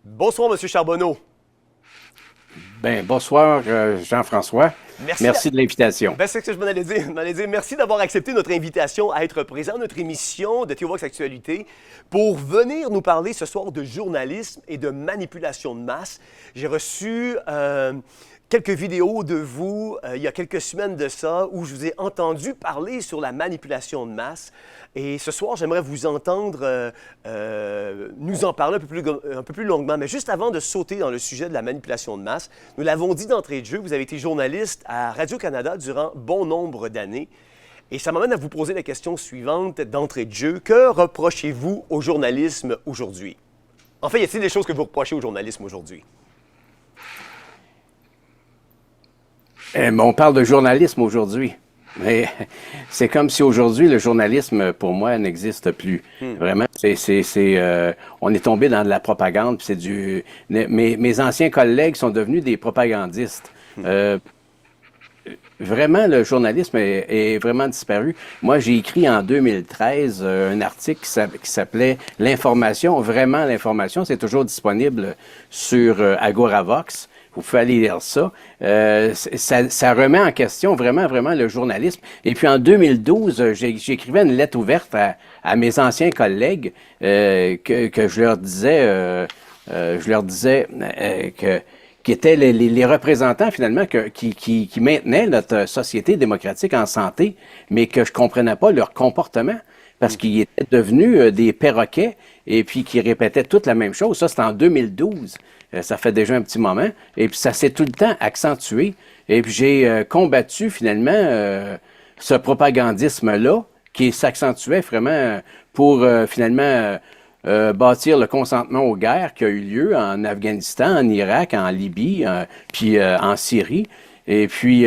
Bonsoir, Monsieur Charbonneau. Bonsoir, Jean-François. Merci de l'invitation. C'est ce que je m'en allais dire. Je m'en allais dire. Merci d'avoir accepté notre invitation à être présent à notre émission de TVOX Actualité pour venir nous parler ce soir de journalisme et de manipulation de masse. J'ai reçu quelques vidéos de vous il y a quelques semaines de ça où je vous ai entendu parler sur la manipulation de masse. Et ce soir, j'aimerais vous entendre nous en parler un peu plus longuement. Mais juste avant de sauter dans le sujet de la manipulation de masse, nous l'avons dit d'entrée de jeu, vous avez été journaliste à Radio-Canada durant bon nombre d'années. Et ça m'amène à vous poser la question suivante d'entrée de jeu. Que reprochez-vous au journalisme aujourd'hui? En fait, y a-t-il des choses que vous reprochez au journalisme aujourd'hui? On parle de journalisme aujourd'hui. Mais c'est comme si aujourd'hui, le journalisme, pour moi, n'existe plus. Vraiment, on est tombé dans de la propagande. Puis mes anciens collègues sont devenus des propagandistes. Vraiment, le journalisme est vraiment disparu. Moi, j'ai écrit en 2013 un article qui s'appelait «L'information, vraiment l'information». C'est toujours disponible sur Agoravox. Vous pouvez aller lire ça. Ça remet en question vraiment, vraiment le journalisme. Et puis en 2012, j'écrivais une lettre ouverte à mes anciens collègues que je leur disais, qui étaient les représentants finalement qui maintenaient notre société démocratique en santé, mais que je comprenais pas leur comportement. Parce qu'ils étaient devenus des perroquets et puis qui répétaient toute la même chose. Ça, c'était en 2012. Ça fait déjà un petit moment. Et puis, ça s'est tout le temps accentué. Et puis, j'ai combattu finalement ce propagandisme-là qui s'accentuait vraiment pour finalement bâtir le consentement aux guerres qui a eu lieu en Afghanistan, en Irak, en Libye, puis en Syrie. Et puis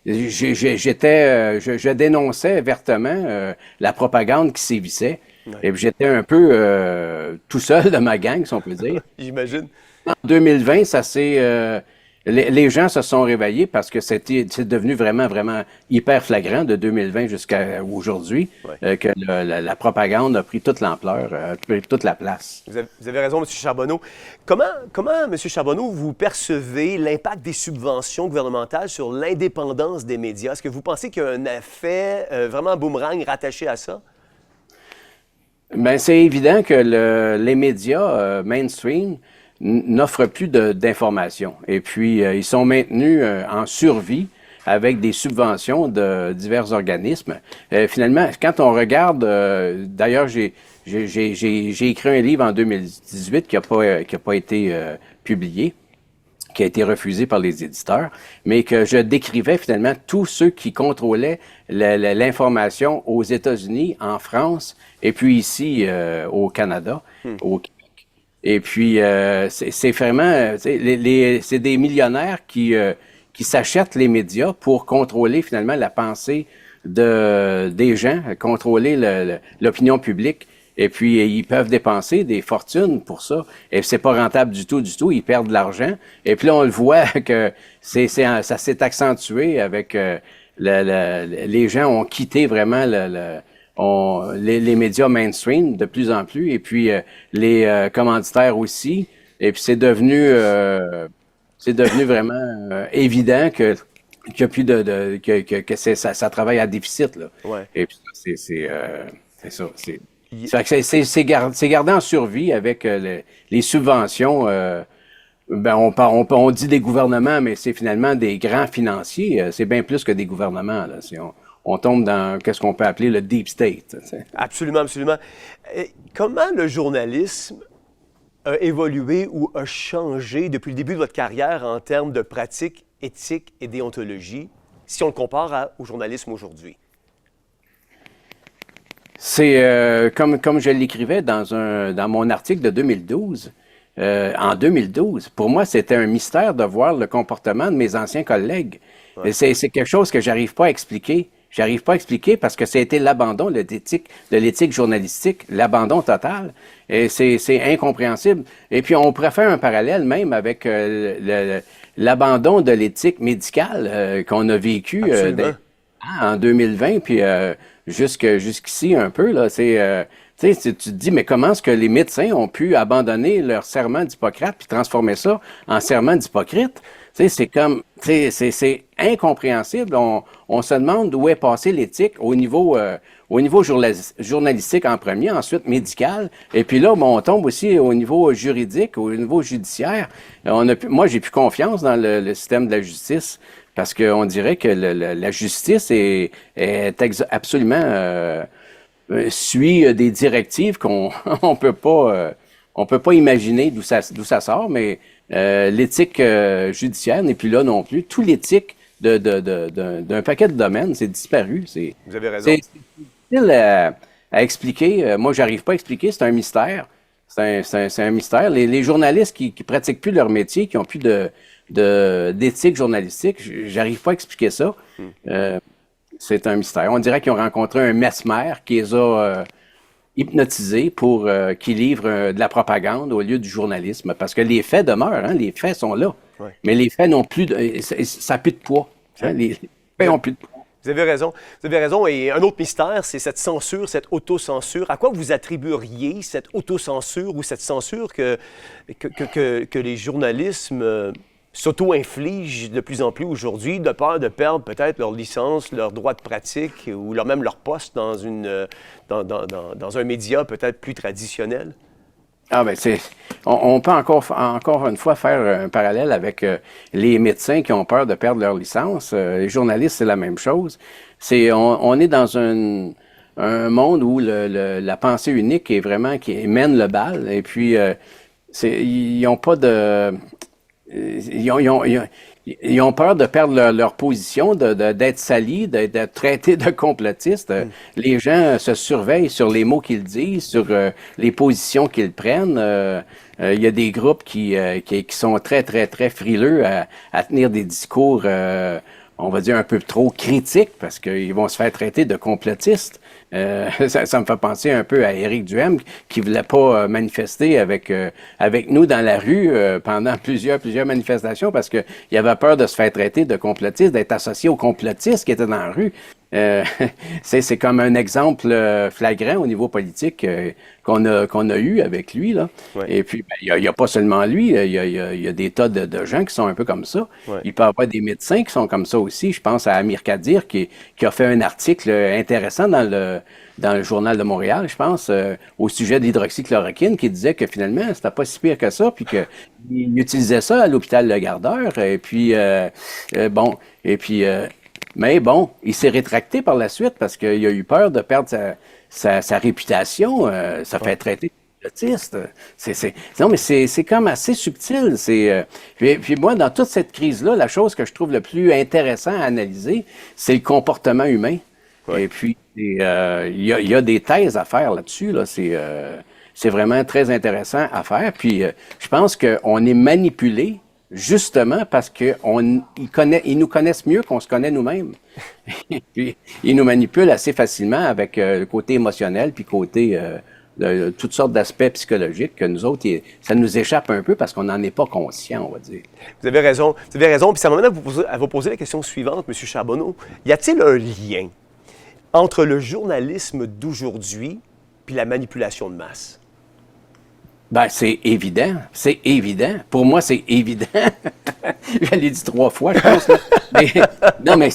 je dénonçais vertement la propagande qui sévissait. Ouais. Et puis j'étais un peu tout seul de ma gang, si on peut dire. J'imagine. En 2020, les gens se sont réveillés parce que c'est devenu vraiment, vraiment hyper flagrant de 2020 jusqu'à aujourd'hui, que la propagande a pris toute l'ampleur, a pris toute la place. Vous avez raison, M. Charbonneau. Comment, M. Charbonneau, vous percevez l'impact des subventions gouvernementales sur l'indépendance des médias? Est-ce que vous pensez qu'il y a un effet vraiment boomerang rattaché à ça? Bien, c'est évident que les médias mainstream n'offrent plus d'informations. Et puis, ils sont maintenus en survie avec des subventions de divers organismes. Finalement, quand on regarde, d'ailleurs, j'ai écrit un livre en 2018 qui a pas été publié, qui a été refusé par les éditeurs, mais que je décrivais finalement tous ceux qui contrôlaient l'information aux États-Unis, en France, et puis ici au Canada, au Québec. Et puis, c'est vraiment, c'est des millionnaires qui s'achètent les médias pour contrôler finalement la pensée des gens, contrôler l'opinion publique. Et puis, ils peuvent dépenser des fortunes pour ça. Et c'est pas rentable du tout, ils perdent de l'argent. Et puis là, on le voit que ça s'est accentué avec les gens ont quitté vraiment les médias mainstream de plus en plus. Et puis, les commanditaires aussi. Et puis, c'est devenu vraiment évident que qu'il y a plus que ça travaille à déficit, là. Ouais. Et puis, c'est ça. C'est gardé en survie avec les subventions. On dit des gouvernements, mais c'est finalement des grands financiers. C'est bien plus que des gouvernements. Là. On tombe dans qu'est-ce qu'on peut appeler le deep state. T'sais. Absolument, absolument. Et comment le journalisme a évolué ou a changé depuis le début de votre carrière en termes de pratiques éthique et déontologie, si on le compare au journalisme aujourd'hui? C'est comme je l'écrivais dans mon article de 2012. En 2012, pour moi, c'était un mystère de voir le comportement de mes anciens collègues. Ouais. C'est quelque chose que j'arrive pas à expliquer. J'arrive pas à expliquer parce que c'était l'abandon de l'éthique journalistique, l'abandon total. Et c'est incompréhensible. Et puis, on pourrait faire un parallèle même avec l'abandon de l'éthique médicale qu'on a vécu en 2020, puis jusqu'ici un peu. Là, Tu sais, tu te dis, mais comment est-ce que les médecins ont pu abandonner leur serment d'Hippocrate puis transformer ça en serment d'Hypocrite? Tu sais, c'est comme, tu sais, c'est incompréhensible. On se demande où est passée l'éthique au niveau journalistique en premier, ensuite médical, et puis là, bon, on tombe aussi au niveau juridique, au niveau judiciaire. Moi, j'ai plus confiance dans le système de la justice parce qu'on dirait que la justice absolument suit des directives qu'on on peut pas imaginer d'où ça sort, mais l'éthique judiciaire n'est plus là non plus. Tout l'éthique d'un paquet de domaines, c'est disparu. Vous avez raison. C'est difficile à expliquer. Moi, j'arrive pas à expliquer. C'est un mystère. C'est un mystère. Les journalistes qui pratiquent plus leur métier, qui ont plus d'éthique journalistique, j'arrive pas à expliquer ça. C'est un mystère. On dirait qu'ils ont rencontré un mesmer qui les a hypnotisés pour qu'ils livrent de la propagande au lieu du journalisme. Parce que les faits demeurent, hein, les faits sont là. Ouais. Mais les faits n'ont plus ça n'a plus de poids. Hein, les faits n'ont plus de poids. Vous avez raison. Vous avez raison. Et un autre mystère, c'est cette censure, cette autocensure. À quoi vous attribueriez cette autocensure ou cette censure que les journalismes s'auto-infligent de plus en plus aujourd'hui, de peur de perdre peut-être leur licence, leur droit de pratique ou même leur poste dans un média peut-être plus traditionnel? Ah ben on peut encore une fois faire un parallèle avec les médecins qui ont peur de perdre leur licence. Les journalistes, c'est la même chose. On est dans un monde où la pensée unique est vraiment qui mène le bal. Et puis ils n'ont pas de ils ont peur de perdre leur position, d'être salis, d'être traités de complotistes. Les gens se surveillent sur les mots qu'ils disent, sur les positions qu'ils prennent. Il y a des groupes qui sont très, très, très frileux à tenir des discours, on va dire, un peu trop critiques parce qu'ils vont se faire traiter de complotistes. Ça me fait penser un peu à Éric Duhem qui voulait pas manifester avec nous dans la rue pendant plusieurs manifestations parce que il avait peur de se faire traiter de complotiste, d'être associé aux complotistes qui étaient dans la rue. C'est comme un exemple flagrant au niveau politique qu'on a eu avec lui là. Ouais. Et puis il y a pas seulement lui, il y a des tas de gens qui sont un peu comme ça. Ouais. Il peut y avoir des médecins qui sont comme ça aussi. Je pense à Amir Kadir qui a fait un article intéressant dans le Journal de Montréal, je pense, au sujet de l'hydroxychloroquine, qui disait que finalement, c'était pas si pire que ça, puis qu'il utilisait ça à l'hôpital Le Gardeur, et puis, mais bon, il s'est rétracté par la suite parce qu'il a eu peur de perdre sa réputation, ça fait traiter d'autiste. Non, mais c'est comme assez subtil. Puis moi, dans toute cette crise-là, la chose que je trouve le plus intéressant à analyser, c'est le comportement humain. Ouais. Et puis, il y a des thèses à faire là-dessus. Là. C'est vraiment très intéressant à faire. Puis, je pense qu'on est manipulé justement parce qu'ils nous connaissent mieux qu'on se connaît nous-mêmes. Puis, ils nous manipulent assez facilement avec le côté émotionnel puis côté toutes sortes d'aspects psychologiques que nous autres, ça nous échappe un peu parce qu'on n'en est pas conscient, on va dire. Vous avez raison. Vous avez raison. Puis ça m'amène à vous poser la question suivante, M. Charbonneau. Y a-t-il un lien entre le journalisme d'aujourd'hui puis la manipulation de masse? Ben, c'est évident. C'est évident. Pour moi, c'est évident. Je l'ai dit 3 fois, je pense. Non, mais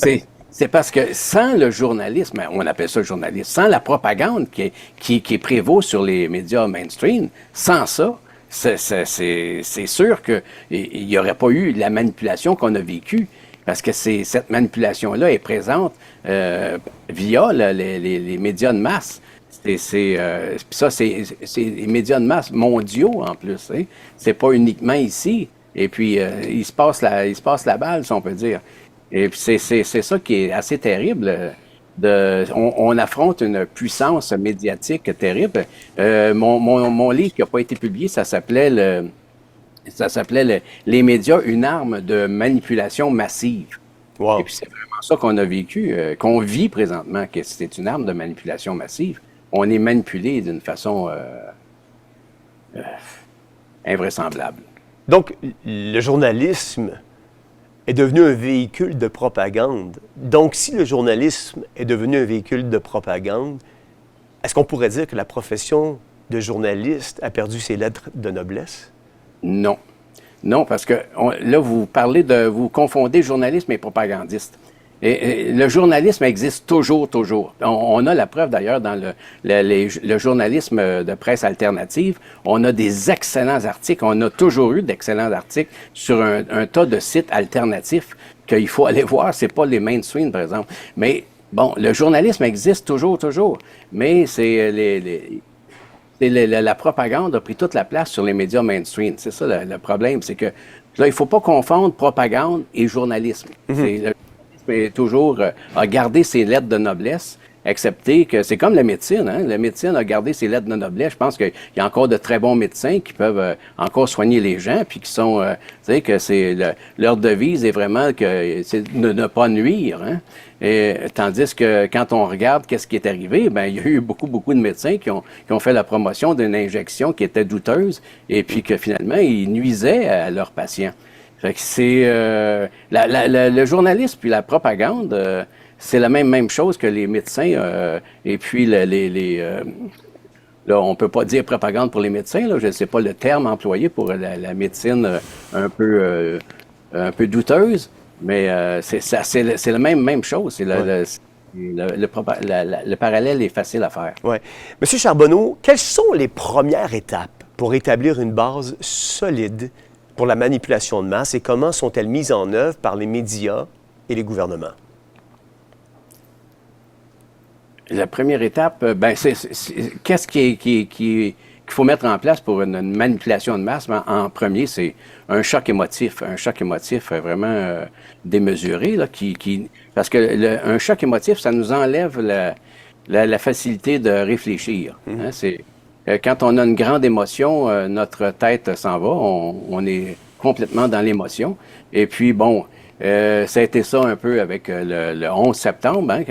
c'est parce que sans le journalisme, on appelle ça le journalisme, sans la propagande qui prévaut sur les médias mainstream, sans ça, c'est sûr qu'il n'y aurait pas eu la manipulation qu'on a vécue. Parce que cette manipulation-là est présente via les médias de masse. C'est les médias de masse mondiaux en plus. Hein? C'est pas uniquement ici. Et puis il se passe la balle, si on peut dire. Et puis c'est ça qui est assez terrible. On affronte une puissance médiatique terrible. Mon livre qui n'a pas été publié, ça s'appelait Les médias, une arme de manipulation massive. Wow. Et puis c'est vraiment ça qu'on a vécu, qu'on vit présentement, que c'est une arme de manipulation massive. On est manipulé d'une façon invraisemblable. Donc, le journalisme est devenu un véhicule de propagande. Donc, si le journalisme est devenu un véhicule de propagande, Est-ce qu'on pourrait dire que la profession de journaliste a perdu ses lettres de noblesse? Non. Non, parce que là, vous confondez journalisme et propagandiste. Et le journalisme existe toujours, toujours. On a la preuve d'ailleurs dans le journalisme de presse alternative. On a des excellents articles. On a toujours eu d'excellents articles sur un tas de sites alternatifs qu'il faut aller voir. C'est pas les mainstream, par exemple. Mais bon, le journalisme existe toujours, toujours. Mais c'est la propagande a pris toute la place sur les médias mainstream. C'est ça le problème. C'est que là, il ne faut pas confondre propagande et journalisme. Le journalisme est toujours a gardé ses lettres de noblesse, excepté que c'est comme la médecine. Hein? La médecine a gardé ses lettres de noblesse. Je pense qu'il y a encore de très bons médecins qui peuvent encore soigner les gens, puis qui sont, tu sais, que leur devise est vraiment que c'est de ne pas nuire. Hein? Et, tandis que quand on regarde qu'est-ce qui est arrivé, ben il y a eu beaucoup de médecins qui ont fait la promotion d'une injection qui était douteuse et puis que finalement ils nuisaient à leurs patients. Fait que c'est le journalisme puis la propagande, c'est la même chose que les médecins et puis là on peut pas dire propagande pour les médecins là, je sais pas le terme employé pour la médecine un peu douteuse. Mais c'est la même chose. C'est le parallèle est facile à faire. Oui. Monsieur Charbonneau, quelles sont les premières étapes pour établir une base solide pour la manipulation de masse et comment sont-elles mises en œuvre par les médias et les gouvernements? La première étape, qu'est-ce qu'il faut mettre en place pour une manipulation de masse? En premier, c'est un choc émotif vraiment démesuré, là, parce que un choc émotif, ça nous enlève la facilité de réfléchir. Hein, quand on a une grande émotion, notre tête s'en va, on est complètement dans l'émotion. Et puis, bon, ça a été ça un peu avec le 11 septembre, hein,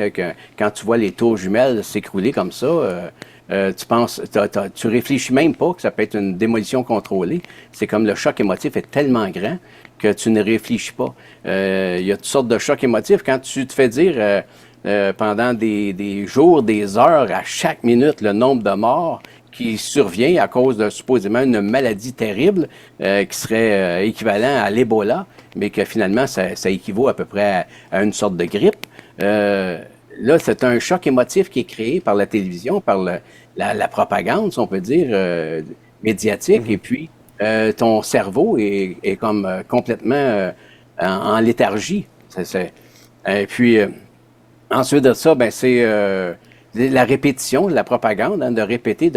quand tu vois les tours jumelles s'écrouler comme ça, tu réfléchis même pas que ça peut être une démolition contrôlée. C'est comme le choc émotif est tellement grand que tu ne réfléchis pas. Il y a toutes sortes de chocs émotifs. Quand tu te fais dire pendant des jours, des heures, à chaque minute, le nombre de morts qui survient à cause de supposément une maladie terrible qui serait équivalent à l'Ebola, mais que finalement, ça équivaut à peu près à une sorte de grippe. Là, c'est un choc émotif qui est créé par la télévision, par la propagande, si on peut dire, médiatique, et puis ton cerveau est comme complètement en léthargie. Et puis, ensuite de ça, ben c'est la répétition, la propagande, hein, de répéter.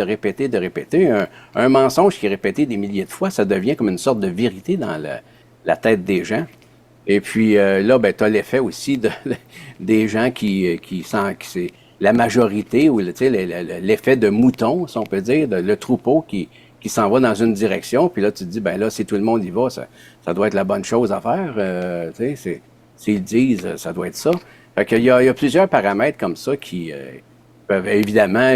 Un mensonge qui est répété des milliers de fois, ça devient comme une sorte de vérité dans la tête des gens. Et puis là, ben, tu as l'effet aussi des gens qui sentent que c'est la majorité ou l'effet de mouton, si on peut dire, le troupeau qui s'en va dans une direction. Puis là, tu te dis, ben là, si tout le monde y va, ça doit être la bonne chose à faire. S'ils disent, ça doit être ça. Fait qu'il y a plusieurs paramètres comme ça qui peuvent, évidemment,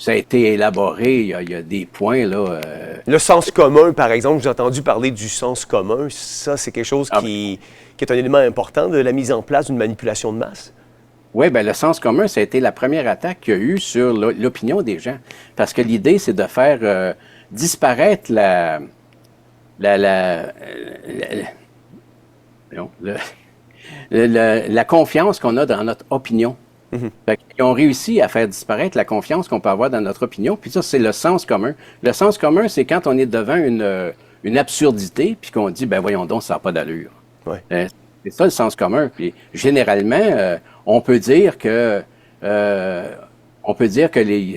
ça a été élaboré, il y a des points, là. Le sens commun, par exemple, j'ai entendu parler du sens commun. Ça, c'est quelque chose qui est un élément important de la mise en place d'une manipulation de masse? Oui, bien, le sens commun, ça a été la première attaque qu'il y a eu sur l'opinion des gens. Parce que l'idée, c'est de faire disparaître la confiance qu'on a dans notre opinion. Ils ont réussi à faire disparaître la confiance qu'on peut avoir dans notre opinion. Puis ça, c'est le sens commun. Le sens commun, c'est quand on est devant une absurdité, puis qu'on dit, ben voyons donc, ça n'a pas d'allure. Ouais. C'est ça le sens commun. Puis généralement, on peut dire que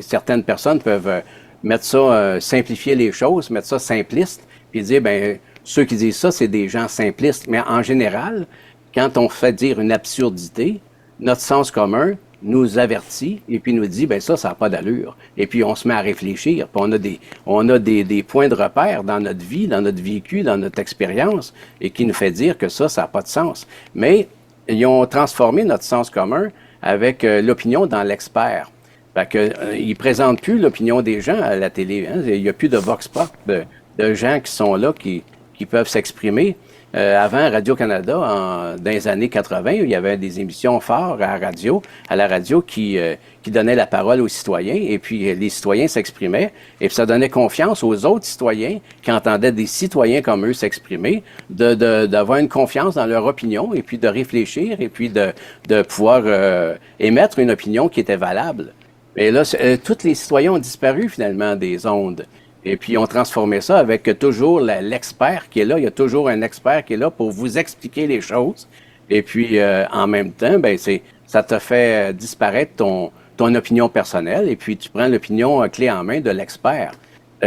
certaines personnes peuvent mettre ça, simplifier les choses, mettre ça simpliste, puis dire, ben ceux qui disent ça, c'est des gens simplistes. Mais en général, quand on fait dire une absurdité, notre sens commun nous avertit et puis nous dit, ben ça n'a pas d'allure. Et puis on se met à réfléchir. Puis on a des points de repère dans notre vie, dans notre vécu, dans notre expérience, et qui nous fait dire que ça n'a pas de sens. Mais ils ont transformé notre sens commun avec l'opinion dans l'expert. Fait que ils présentent plus l'opinion des gens à la télé. Hein? Il n'y a plus de vox pop, de gens qui sont là, qui peuvent s'exprimer. Avant Radio-Canada, dans les années 80, il y avait des émissions fortes à la radio qui donnaient la parole aux citoyens et puis les citoyens s'exprimaient et puis ça donnait confiance aux autres citoyens qui entendaient des citoyens comme eux s'exprimer, d'avoir une confiance dans leur opinion et puis de réfléchir et puis de pouvoir émettre une opinion qui était valable. Et là, tous les citoyens ont disparu finalement des ondes. Et puis, on transformait ça avec toujours l'expert qui est là. Il y a toujours un expert qui est là pour vous expliquer les choses. Et puis, en même temps, ben ça te fait disparaître ton opinion personnelle. Et puis, tu prends l'opinion clé en main de l'expert.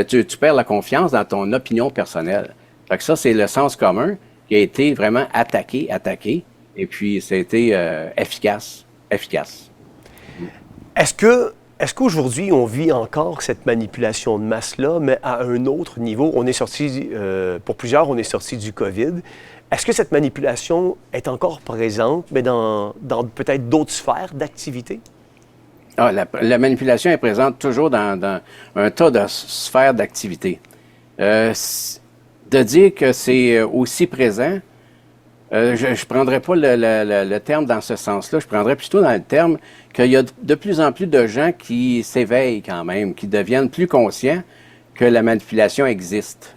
Tu perds la confiance dans ton opinion personnelle. Fait que ça, c'est le sens commun qui a été vraiment attaqué. Et puis, ça a été efficace. Est-ce qu'aujourd'hui, on vit encore cette manipulation de masse-là, mais à un autre niveau? On est sorti, pour plusieurs, on est sorti du COVID. Est-ce que cette manipulation est encore présente, mais dans peut-être d'autres sphères d'activité? Ah, la manipulation est présente toujours dans un tas de sphères d'activité. De dire que c'est aussi présent, je ne prendrais pas le terme dans ce sens-là. Je prendrais plutôt dans le terme qu'il y a de plus en plus de gens qui s'éveillent quand même, qui deviennent plus conscients que la manipulation existe.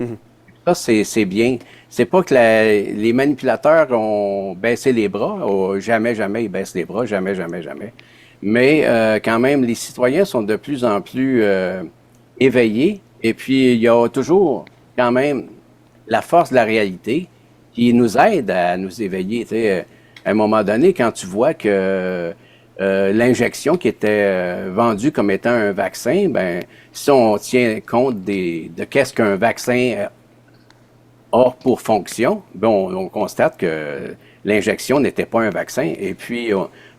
Ça, c'est bien. C'est pas que les manipulateurs ont baissé les bras. Jamais ils baissent les bras. Jamais. Mais quand même, les citoyens sont de plus en plus éveillés. Et puis, il y a toujours quand même la force de la réalité qui nous aide à nous éveiller. Tu sais, à un moment donné, quand tu vois que l'injection qui était vendue comme étant un vaccin, ben si on tient compte de qu'est-ce qu'un vaccin a pour fonction, ben on constate que l'injection n'était pas un vaccin. Et puis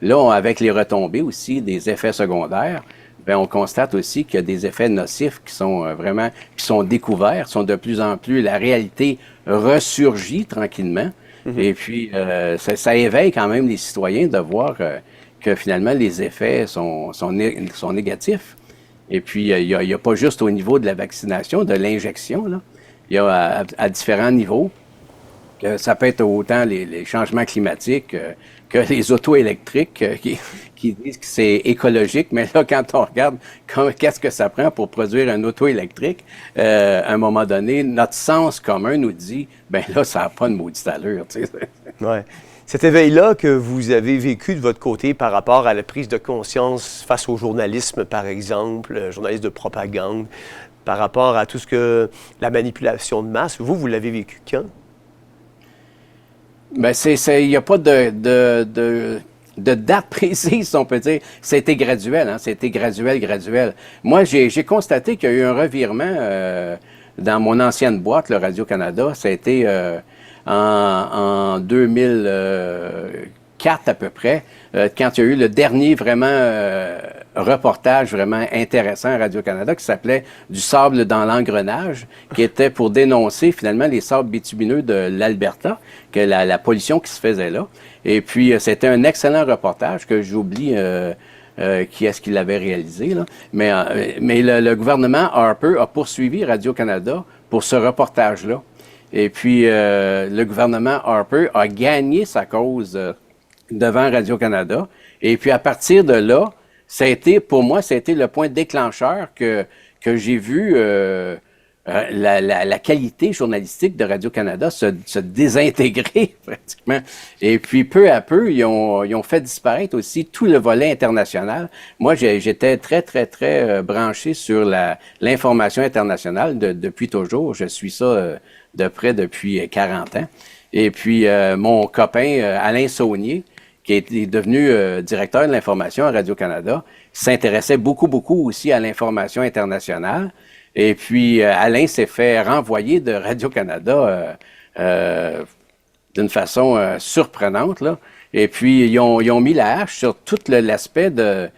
là, avec les retombées aussi des effets secondaires, ben on constate aussi qu'il y a des effets nocifs qui sont qui sont découverts, sont de plus en plus, la réalité ressurgit tranquillement. Et puis, ça éveille quand même les citoyens de voir que finalement, les effets sont négatifs. Et puis, il y a pas juste au niveau de la vaccination, de l'injection, là. Il y a à différents niveaux. Ça peut être autant les changements climatiques que les autos électriques qui disent que c'est écologique. Mais là, quand on regarde qu'est-ce que ça prend pour produire un auto électrique, à un moment donné, notre sens commun nous dit, ben là, ça n'a pas de maudite allure. Tu sais. Ouais. Cet éveil-là que vous avez vécu de votre côté par rapport à la prise de conscience face au journalisme, par exemple, journaliste de propagande, par rapport à tout ce que la manipulation de masse, vous l'avez vécu quand? Ben, il n'y a pas de date précise, on peut dire. C'était graduel, hein. C'était graduel. Moi, j'ai constaté qu'il y a eu un revirement dans mon ancienne boîte, le Radio-Canada. Ça a été en 2004 à peu près, quand il y a eu le dernier reportage vraiment intéressant à Radio-Canada qui s'appelait « Du sable dans l'engrenage », qui était pour dénoncer finalement les sables bitumineux de l'Alberta, que la pollution qui se faisait là. Et puis, c'était un excellent reportage que j'oublie qui est-ce qui l'avait réalisé, là. Mais le gouvernement Harper a poursuivi Radio-Canada pour ce reportage-là. Et puis, le gouvernement Harper a gagné sa cause devant Radio-Canada. Et puis, à partir de là, pour moi, ça a été le point déclencheur que j'ai vu la qualité journalistique de Radio-Canada se désintégrer pratiquement. Et puis, peu à peu, ils ont fait disparaître aussi tout le volet international. Moi, j'étais très branché sur l'information internationale depuis toujours. Je suis ça de près depuis 40 ans. Et puis, mon copain Alain Saunier, qui est devenu directeur de l'information à Radio-Canada, s'intéressait beaucoup aussi à l'information internationale. Et puis, Alain s'est fait renvoyer de Radio-Canada d'une façon surprenante, là. Et puis, ils ont mis la hache sur tout l'aspect de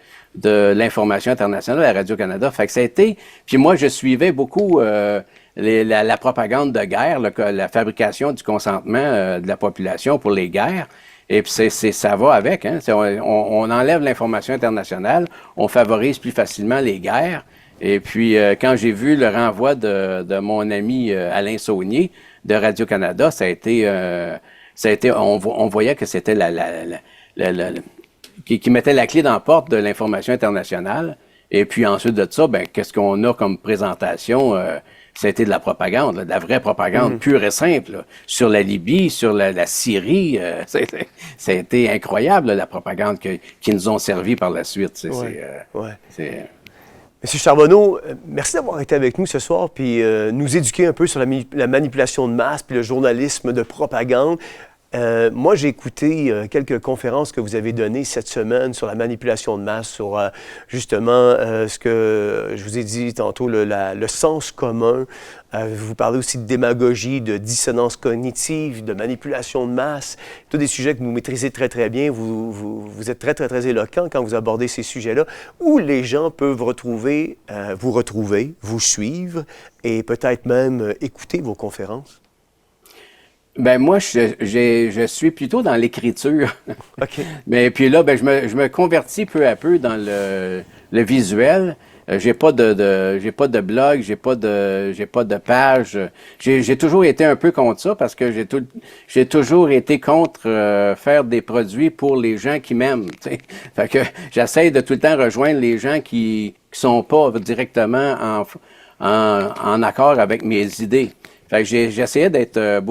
l'information internationale à Radio-Canada. Fait que ça a été... Puis moi, je suivais beaucoup la propagande de guerre, la fabrication du consentement de la population pour les guerres. Et puis, ça va avec, hein. On enlève l'information internationale, on favorise plus facilement les guerres. Et puis, quand j'ai vu le renvoi de mon ami Alain Saunier de Radio-Canada, on voyait que c'était qui mettait la clé dans la porte de l'information internationale. Et puis ensuite de ça, ben, qu'est-ce qu'on a comme présentation? C'était de la propagande, là, de la vraie propagande pure et simple, là, sur la Libye, sur la Syrie. Ça a été incroyable, là, la propagande qui nous ont servi par la suite. Monsieur Charbonneau, merci d'avoir été avec nous ce soir puis nous éduquer un peu sur la manipulation de masse puis le journalisme de propagande. Moi, j'ai écouté quelques conférences que vous avez données cette semaine sur la manipulation de masse, sur justement ce que je vous ai dit tantôt, le sens commun. Vous parlez aussi de démagogie, de dissonance cognitive, de manipulation de masse. Tous des sujets que vous maîtrisez très, très bien. Vous êtes très, très, très éloquent quand vous abordez ces sujets-là, où les gens peuvent vous suivre et peut-être même écouter vos conférences. Ben moi, je suis plutôt dans l'écriture. OK. Mais puis là, ben je me convertis peu à peu dans le visuel. J'ai pas de blog, j'ai pas de page. J'ai toujours été un peu contre ça parce que j'ai toujours été contre faire des produits pour les gens qui m'aiment. T'sais. Fait que j'essaie de tout le temps rejoindre les gens qui sont pas directement en accord avec mes idées. Fait que j'essayais d'être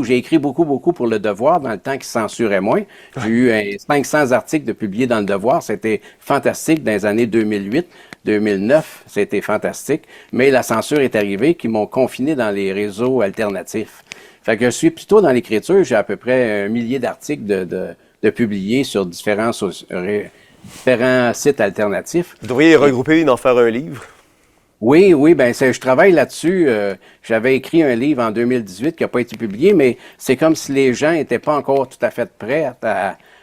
j'ai écrit beaucoup pour Le Devoir dans le temps qui censurait moins. J'ai eu 500 articles de publiés dans Le Devoir. C'était fantastique dans les années 2008, 2009. C'était fantastique. Mais la censure est arrivée qui m'ont confiné dans les réseaux alternatifs. Fait que je suis plutôt dans l'écriture. J'ai à peu près 1 millier d'articles de publiés sur différents sites alternatifs. Vous devriez les regrouper et en faire un livre. Oui, ben je travaille là-dessus. J'avais écrit un livre en 2018 qui n'a pas été publié, mais c'est comme si les gens n'étaient pas encore tout à fait prêts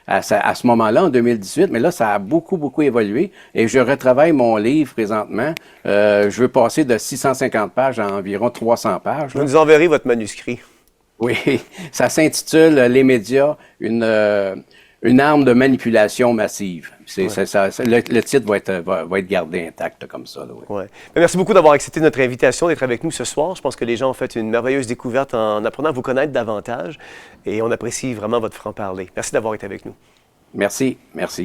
à ce moment-là, en 2018. Mais là, ça a beaucoup évolué et je retravaille mon livre présentement. Je veux passer de 650 pages à environ 300 pages. Vous nous enverrez votre manuscrit. Oui, ça s'intitule « Les médias, une arme de manipulation massive ». Le titre va être gardé intact comme ça. Là, oui. Ouais. Merci beaucoup d'avoir accepté notre invitation, d'être avec nous ce soir. Je pense que les gens ont fait une merveilleuse découverte en apprenant à vous connaître davantage et on apprécie vraiment votre franc-parler. Merci d'avoir été avec nous. Merci.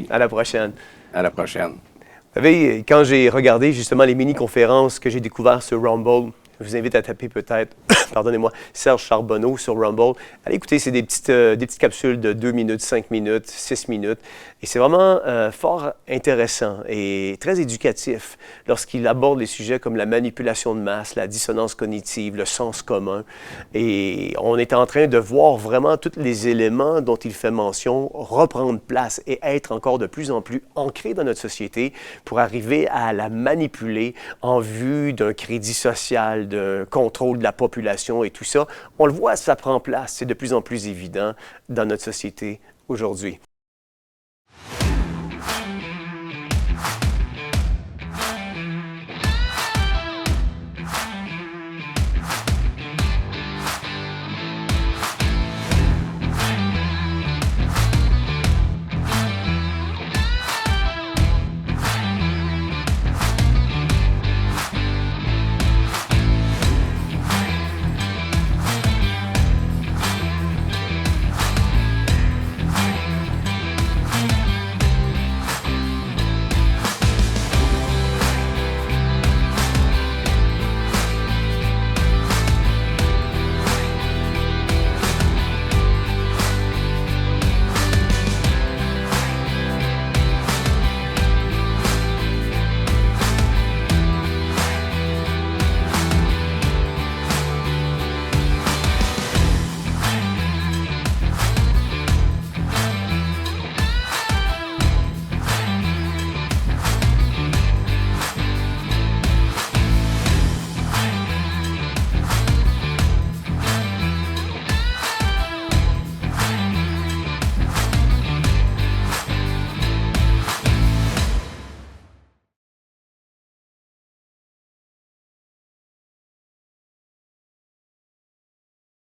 À la prochaine. À la prochaine. Vous savez, quand j'ai regardé justement les mini-conférences que j'ai découvertes sur Rumble, je vous invite à taper peut-être, pardonnez-moi, Serge Charbonneau sur Rumble. Allez écouter, c'est des petites capsules de 2 minutes, 5 minutes, 6 minutes. Et c'est vraiment fort intéressant et très éducatif lorsqu'il aborde les sujets comme la manipulation de masse, la dissonance cognitive, le sens commun. Et on est en train de voir vraiment tous les éléments dont il fait mention reprendre place et être encore de plus en plus ancrés dans notre société pour arriver à la manipuler en vue d'un crédit social, d'un contrôle de la population et tout ça. On le voit, ça prend place. C'est de plus en plus évident dans notre société aujourd'hui.